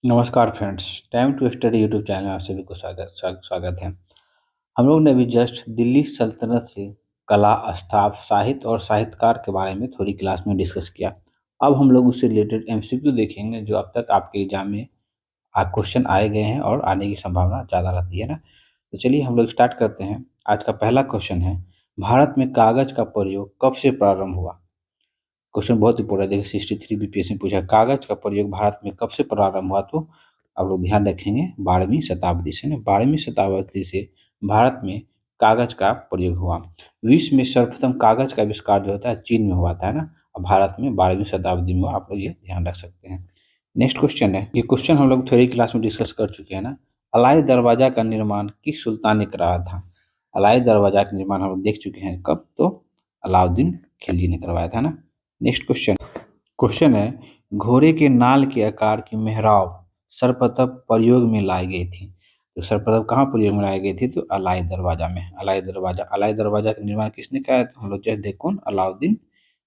नमस्कार friends. Time to study YouTube channel में आप सभी को स्वागत है। हम लोग ने अभी जस्ट दिल्ली सल्तनत से कला, स्थापत्य, साहित्य और साहित्यकार के बारे में थोड़ी क्लास में डिस्कस किया। अब हम लोग उससे रिलेटेड एमसीक्यू देखेंगे जो अब तक आपके एग्जाम में क्वेश्चन आए गए हैं और आने की संभावना ज़्यादा रहती है ना। तो चलिए हम लोग स्टार्ट करते हैं। आज का पहला क्वेश्चन है, भारत में कागज का प्रयोग कब से प्रारंभ हुआ। क्वेश्चन बहुत इंपॉर्टेंट है। देखिए 63 बीपीएससी में पूछा, कागज का प्रयोग भारत में कब से प्रारंभ हुआ। तो आप लोग ध्यान रखेंगे 12वीं शताब्दी से ना, 12वीं शताब्दी से भारत में कागज का प्रयोग हुआ। विश्व में सर्वप्रथम कागज का आविष्कार जो होता है चीन में हुआ था, है ना। और भारत में 12वीं शताब्दी में हुआ। आप लोग ये ध्यान रख सकते हैं। नेक्स्ट क्वेश्चन है, ये क्वेश्चन हम लोग थ्योरी क्लास में डिस्कस कर चुके हैं ना। अलाई दरवाजा का निर्माण किस सुल्तान ने कराया था। अलाई दरवाजा का निर्माण हम लोग देख चुके हैं कब, तो अलाउद्दीन खिलजी ने करवाया था ना। नेक्स्ट क्वेश्चन, क्वेश्चन है, घोड़े के नाल के आकार की मेहराब सर्वप्रथम प्रयोग में लाई गई थी। तो सर्वप्रथम कहाँ प्रयोग में लाई गई थी, तो अलाई दरवाजा में। अलाई दरवाजा का निर्माण किसने कराया था, हम लोग जैसे देखो कौन, अलाउद्दीन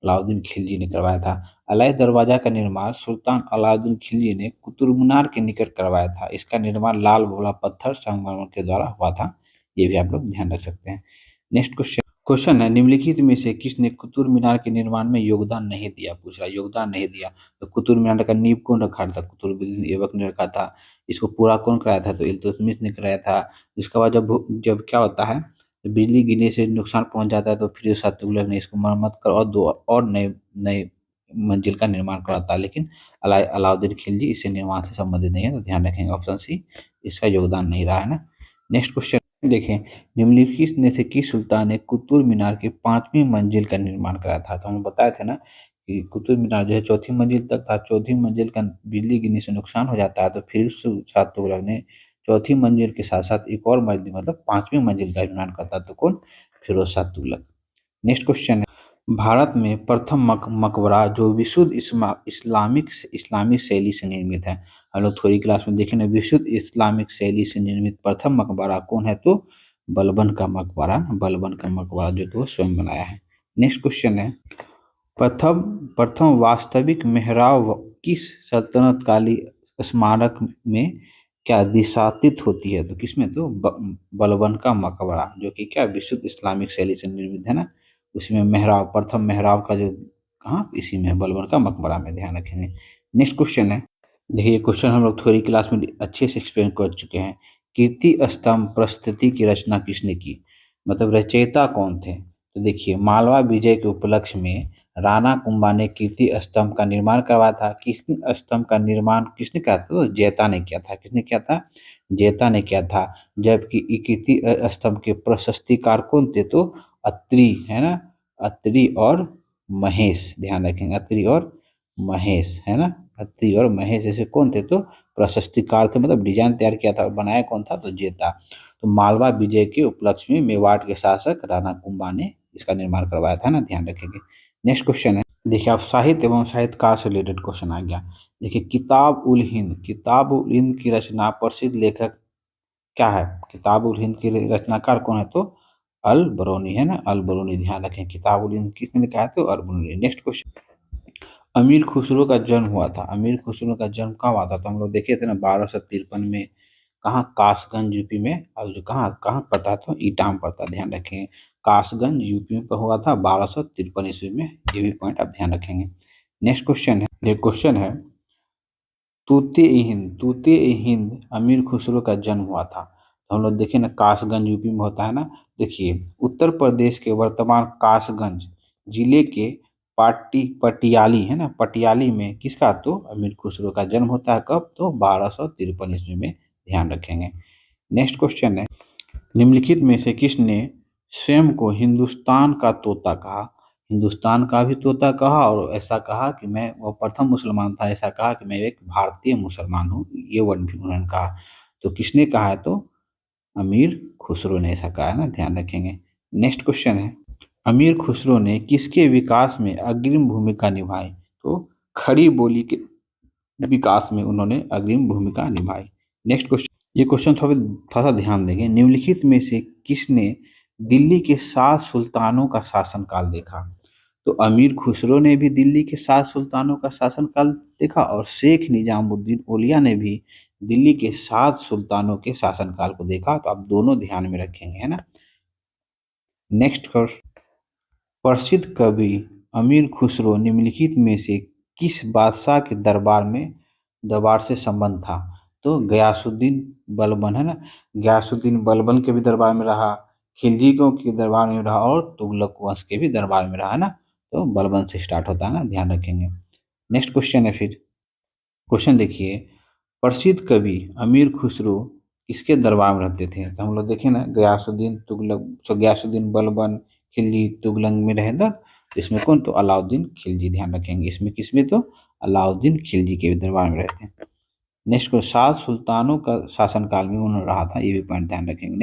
अलाउद्दीन खिलजी ने करवाया था। अलाई दरवाजा का निर्माण सुल्तान अलाउद्दीन खिलजी ने कुतुब मीनार के निकट करवाया था। इसका निर्माण लाल भोला पत्थर संगमरमर के द्वारा हुआ था। ये भी आप लोग ध्यान रख सकते हैं। नेक्स्ट क्वेश्चन है, निम्नलिखित में से किसने कुतुब मीनार के निर्माण में योगदान नहीं दिया। पूछ रहा योगदान नहीं दिया, तो कुतुब मीनार का नींव कौन रखा था, कुतुबुद्दीन ऐबक ने रखा था। इसको पूरा कौन कराया था, तो इल्तुतमिश ने कराया था। इसके बाद जब क्या होता है, बिजली गिरने से नुकसान पहुंच जाता है, तो फिर शाह तुगलक ने इसको मरम्मत कर और दो और नए नए मंजिल का निर्माण कराता है। लेकिन अलाउद्दीन खिलजी इससे निर्माण से संबंधित नहीं है, तो ध्यान रखेंगे ऑप्शन सी, इसका योगदान नहीं रहा है ना। नेक्स्ट क्वेश्चन देखें, निम्नलिखित में से किस सुल्तान ने कुतुब मीनार की 5वीं मंजिल का निर्माण कराया था। तो हम बताए थे ना कि कुतुब मीनार जो है 4थी मंजिल तक था। 4थी मंजिल का बिजली गिरने से नुकसान हो जाता है, तो फिर शाह तुगलक ने 4थी मंजिल के साथ साथ एक और मंजिल मतलब 5वीं मंजिल का निर्माण करता, तो कौन, फिरोज शाह तुगलक। नेक्स्ट क्वेश्चन है, भारत में प्रथम मकबरा जो विशुद्ध इस्लामिक शैली से निर्मित है। हम लोग थोड़ी क्लास में देखें ना, विशुद्ध इस्लामिक शैली से निर्मित प्रथम मकबरा कौन है, तो बलबन का मकबरा जो कि वो स्वयं बनाया है। नेक्स्ट क्वेश्चन है, प्रथम प्रथम वास्तविक मेहराब किस सल्तनत काली स्मारक में क्या दिशातीत होती है, तो किसमें, तो बलबन का मकबरा जो कि क्या विशुद्ध इस्लामिक शैली से निर्मित है ना। उसमें मेहराब, प्रथम मेहराब का जो कहाँ, इसी में है, बलबन का मकबरा में। ध्यान रखेंगे। नेक्स्ट क्वेश्चन है, देखिए ये क्वेश्चन हम लोग थोड़ी क्लास में अच्छे से एक्सप्लेन कर चुके हैं। कीर्ति स्तंभ प्रस्तुति की रचना किसने की, मतलब रचयिता कौन थे। तो देखिए मालवा विजय के उपलक्ष्य में राणा कुंभा ने कीर्ति स्तंभ का निर्माण करवाया था। किसने स्तंभ का निर्माण किसने किया था, तो जैता ने किया था। किसने किया था, जैता ने किया था। जबकि ये कीर्ति स्तंभ के प्रशस्तिकार कौन थे, तो अत्रि, है ना। अत्रि और महेश, ध्यान रखेंगे, अत्रि और महेश, है ना। अत्रि और महेश जैसे कौन थे, तो प्रशस्तिकार थे, मतलब डिजाइन तैयार किया था और बनाया कौन था, तो जेता। तो मालवा विजय के उपलक्ष्य में मेवाड़ के शासक राणा कुंभा ने इसका निर्माण करवाया था ना, ध्यान रखेंगे। नेक्स्ट क्वेश्चन है, देखिए आप साहित्य एवं साहित्यकार से रिलेटेड क्वेश्चन आ गया। देखिए किताब उल हिंद की रचना प्रसिद्ध लेखक क्या है, किताब उल हिंद के रचनाकार कौन है, तो अल बरूनी, है ना, अल बरूनी। ध्यान रखें, किताब उल हिंद किसने लिखा है, तो अल बरूनी। नेक्स्ट क्वेश्चन, अमीर खुसरो का जन्म हुआ था। अमीर खुसरो का जन्म कहाँ हुआ था, तो हम लोग देखे थे ना 1253 में। कहाँ, कासगंज यूपी में। अब जो कहाँ कहाँ पड़ता है, तो ईटाम पड़ता है। ध्यान रखेंगे, कासगंज यूपी में हुआ था 1253 ईस्वी में। ये भी पॉइंट आप ध्यान रखेंगे। नेक्स्ट क्वेश्चन है, ये क्वेश्चन है, तूते-ए-हिंद अमीर खुसरो का जन्म हुआ था। तो हम लोग देखें ना, कासगंज यूपी में होता है ना। देखिए उत्तर प्रदेश के वर्तमान कासगंज जिले के पटियाली, है ना, पटियाली में किसका, तो अमीर खुसरो का जन्म होता है। कब, तो 1253 ईस्वी में। ध्यान रखेंगे। नेक्स्ट क्वेश्चन है, निम्नलिखित में से किसने स्वयं को हिंदुस्तान का तोता कहा। हिंदुस्तान का भी तोता कहा और ऐसा कहा कि मैं, वो प्रथम मुसलमान था, ऐसा कहा कि मैं एक भारतीय मुसलमान हूँ, ये वर्ड भी उन्होंने कहा। तो किसने कहा है, तो अमीर खुसरो ने ऐसा कहा है ना, ध्यान रखेंगे। नेक्स्ट क्वेश्चन है, अमीर खुसरो ने किसके विकास में अग्रिम भूमिका निभाई। तो खड़ी बोली के विकास में उन्होंने अग्रिम भूमिका निभाई। नेक्स्ट क्वेश्चन, ये क्वेश्चन थोड़ा थोड़ा सा ध्यान देंगे। निम्नलिखित में से किसने दिल्ली के 7 सुल्तानों का शासनकाल देखा। तो अमीर खुसरो ने भी दिल्ली के 7 सुल्तानों का शासनकाल देखा और शेख निजामुद्दीन औलिया ने भी दिल्ली के 7 सुल्तानों के शासनकाल को देखा। तो आप दोनों ध्यान में रखेंगे, है ना। नेक्स्ट प्रसिद्ध कवि अमीर खुसरो निम्नलिखित में से किस बादशाह के दरबार से संबंध था? तो गयासुद्दीन बलबन, है ना। गयासुद्दीन बलबन के भी दरबार में रहा, खिलजी के दरबार में रहा और तुगलक वंश के भी दरबार में रहा, है ना। तो बलबन से स्टार्ट होता है ना, ध्यान रखेंगे। नेक्स्ट क्वेश्चन है फिर। क्वेश्चन देखिए, प्रसिद्ध कवि अमीर खुसरो किसके दरबार में रहते थे? तो हम लोग देखें ना, गयासुद्दीन बलबन खिलजी तुगलक में रहे ना। तो इसमें कौन? तो अलाउद्दीन खिलजी, ध्यान रखेंगे। इसमें किसमें? तो अलाउद्दीन खिलजी के भी दरबार में रहते हैं। नेक्स्ट को 7 सुल्तानों का शासनकाल में उन्होंने रहा था, ये भी पॉइंट ध्यान रखेंगे।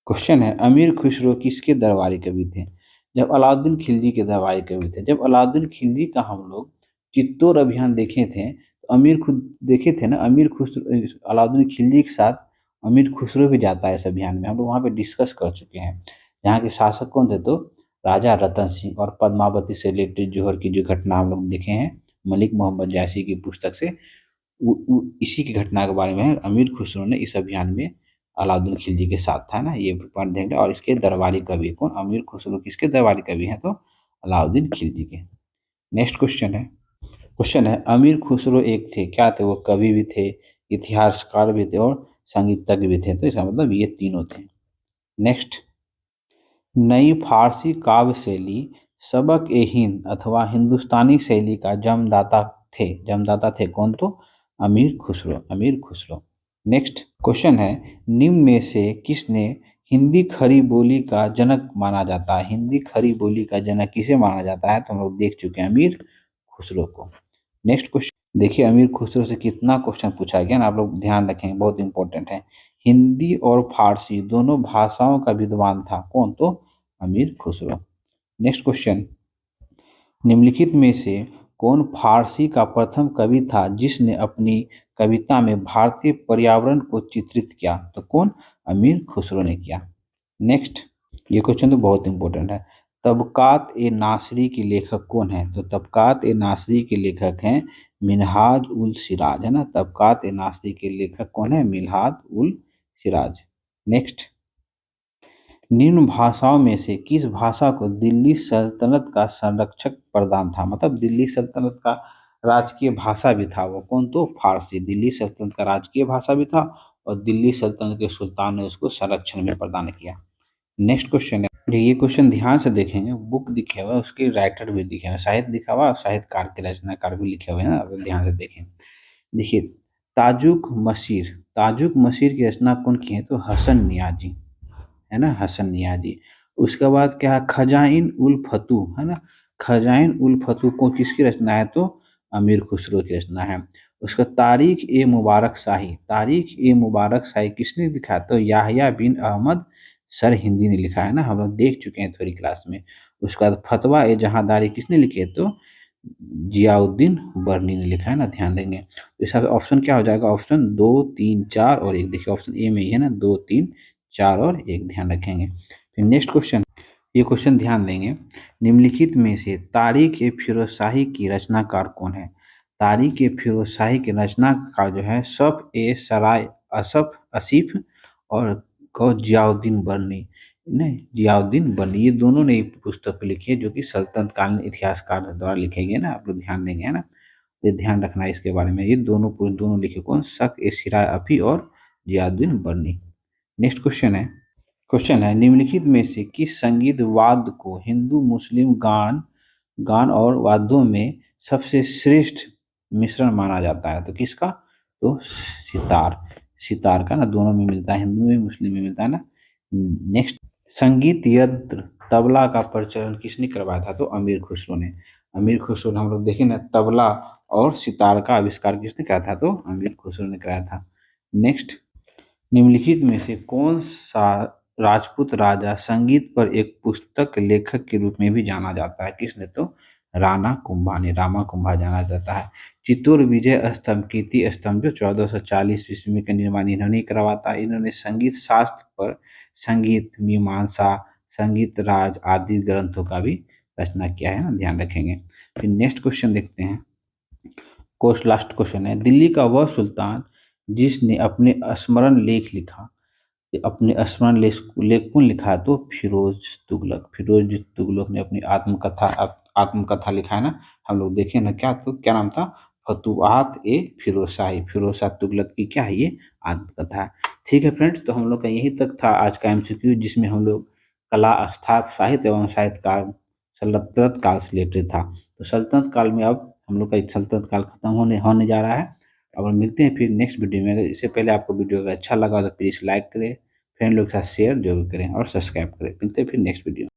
क्वेश्चन है, अमीर खुसरो किसके दरबारी कवि थे? जब अलाउद्दीन खिलजी के दरबारी कवि थे। जब अलाउद्दीन खिलजी का हम लोग चित्तौड़ अभियान देखे थे, तो अमीर खुद देखे थे ना, अमीर खुसरो अलाउद्दीन खिलजी के साथ अमीर खुसरो भी जाता है इस अभियान में। हम लोग वहाँ पे डिस्कस कर चुके हैं। यहाँ के शासक कौन थे? तो राजा रतन सिंह। और पद्मावती से रिलेटेड जोहर की जो घटना हम लोग देखे हैं मलिक मोहम्मद जायसी की पुस्तक से, इसी की घटना के बारे में है। अमीर खुसरो ने इस अभियान में अलाउद्दीन खिलजी के साथ था ना, ये पॉइंट देंगे। और इसके दरबारी कवि कौन? अमीर खुसरो किसके दरबारी कवि हैं? तो अलाउद्दीन खिलजी के। नेक्स्ट क्वेश्चन है, अमीर खुसरो एक थे, क्या थे? वो कवि भी थे, इतिहासकार भी थे और संगीतज्ञ भी थे। तो इसका मतलब ये तीनों थे। नेक्स्ट, नई फारसी काव्य शैली सबक ए हिंद अथवा हिंदुस्तानी शैली का जन्मदाता थे कौन? तो अमीर खुसरो। नेक्स्ट क्वेश्चन है, निम्न में से किसने हिंदी खड़ी बोली का जनक माना जाता है? हिंदी खड़ी बोली का जनक किसे माना जाता है? तो हम लोग देख चुके हैं अमीर खुसरो को। नेक्स्ट क्वेश्चन देखिए, अमीर खुसरो से कितना क्वेश्चन पूछा गया ना, आप लोग ध्यान रखेंगे, बहुत इंपॉर्टेंट है। हिंदी और फारसी दोनों भाषाओं का विद्वान था कौन? तो अमीर खुसरो। नेक्स्ट क्वेश्चन, निम्नलिखित में से कौन फारसी का प्रथम कवि था जिसने अपनी कविता में भारतीय पर्यावरण को चित्रित किया? तो कौन? अमीर खुसरो ने किया। नेक्स्ट, ये क्वेश्चन तो बहुत इंपॉर्टेंट है। तबकात ए नासरी के लेखक कौन है? तो तबकात ए नासरी के लेखक हैं मिनहाज उल सिराज, है ना। तबकात ए नासरी के लेखक कौन है? मिनहाज उल सिराज। नेक्स्ट, निम्न भाषाओं में से किस भाषा को दिल्ली सल्तनत का संरक्षक प्रदान था? मतलब दिल्ली सल्तनत का राजकीय भाषा भी था वो कौन? तो फारसी। दिल्ली सल्तनत का राजकीय भाषा भी था और दिल्ली सल्तनत के सुल्तान ने उसको संरक्षण में प्रदान किया। नेक्स्ट क्वेश्चन है, ये क्वेश्चन ध्यान से देखेंगे, बुक दिखे हुआ है, उसके राइटर भी दिखे हुए हैं, साहित्य लिखा हुआ है, साहित्यकार के रचनाकार भी लिखे हुए हैं ना, आप ध्यान से देखें। देखिए, ताजुक मसीर की रचना कौन की है? तो हसन नियाजी, है ना, हसन नियाजी। उसके बाद क्या है? खजाइन उल फतू, है ना। खजाइन उल फतू को किसकी रचना है? तो अमीर खुसरो की रचना है। उसका तारीख ए मुबारक शाही किसने लिखा? तो याहिया बिन अहमद सर हिंदी ने लिखा है ना, हम लोग देख चुके हैं थोड़ी क्लास में। उसके बाद फतवा ए जहांदारी किसने लिखी है? तो जियाउद्दीन बर्नी ने लिखा है ना, ध्यान देंगे। तो इसका ऑप्शन क्या हो जाएगा? ऑप्शन 2, 3, 4 और 1। देखिए ऑप्शन ए में ही है ना, 2, 3, 4 और 1, ध्यान रखेंगे। फिर नेक्स्ट क्वेश्चन, ये क्वेश्चन ध्यान देंगे, निम्नलिखित में से तारीख ए फिरोज शाही की रचनाकार कौन है? तारीख ए फिरोज शाही के रचनाकार जो है सफ ए सराय असफ असीफ और जियाउद्दीन बर्नी, नहीं जियाउद्दीन बर्नी, ये दोनों ने पुस्तक लिखी है जो कि सल्तनत कालीन इतिहासकार द्वारा लिखे गए ना, आप लोग ध्यान देंगे, है ना। ये ध्यान रखना है इसके बारे में। ये दोनों लिखे कौन? शक ए सिराय अफी और जियाउद्दीन बर्नी। नेक्स्ट क्वेश्चन है, निम्नलिखित में से किस संगीत वाद्य को हिंदू मुस्लिम गान गान और वाद्यों में सबसे श्रेष्ठ मिश्रण माना जाता है? तो किसका? तो सितार का ना, दोनों में मिलता है, हिंदू में मुस्लिम में मिलता है ना। नेक्स्ट, संगीत यंत्र तबला का प्रचलन किसने करवाया था? तो अमीर खुसरो ने। हम लोग देखें ना, तबला और सितार का आविष्कार किसने करा था? तो अमीर खुसरो ने कराया था। नेक्स्ट, निम्नलिखित में से कौन सा राजपूत राजा संगीत पर एक पुस्तक लेखक के रूप में भी जाना जाता है? किसने? तो रामा कुंभा जाना जाता है। चित्तौड़ विजय स्तंभ कीर्ति स्तंभ जो 1440 ईस्वी में का निर्माण इन्होंने करवाया था। इन्होंने संगीत शास्त्र पर संगीत मीमांसा, संगीत राज आदि ग्रंथों का भी रचना किया है ना, ध्यान रखेंगे। फिर नेक्स्ट क्वेश्चन देखते हैं। कोर्स लास्ट क्वेश्चन है, दिल्ली का वह सुल्तान जिसने अपने स्मरण लेख लिखा। ये अपने स्मरण लेख लेख कौन लिखा है? तो फिरोज तुगलक। फिरोज तुगलक ने अपनी आत्मकथा लिखा है ना। हम लोग देखें ना, क्या तो क्या नाम था? फतुहात ए फिरोज शाही। फिरोज शाह तुगलक की क्या है ये? आत्मकथा है। ठीक है फ्रेंड्स, तो हम लोग का यही तक था आज का एमसीक्यू, जिसमें हम लोग कला, स्थाप साहित्य एवं साहित्यकार सल्तनत काल से रिलेटेड था। तो सल्तनत काल में अब हम लोग का एक सल्तनत काल खत्म होने होने जा रहा है। अब मिलते हैं फिर नेक्स्ट वीडियो में। अगर इससे पहले आपको वीडियो अगर अच्छा लगा तो प्लीज़ लाइक करें, फ्रेंड लोग के साथ शेयर जरूर करें और सब्सक्राइब करें। मिलते हैं फिर नेक्स्ट वीडियो में।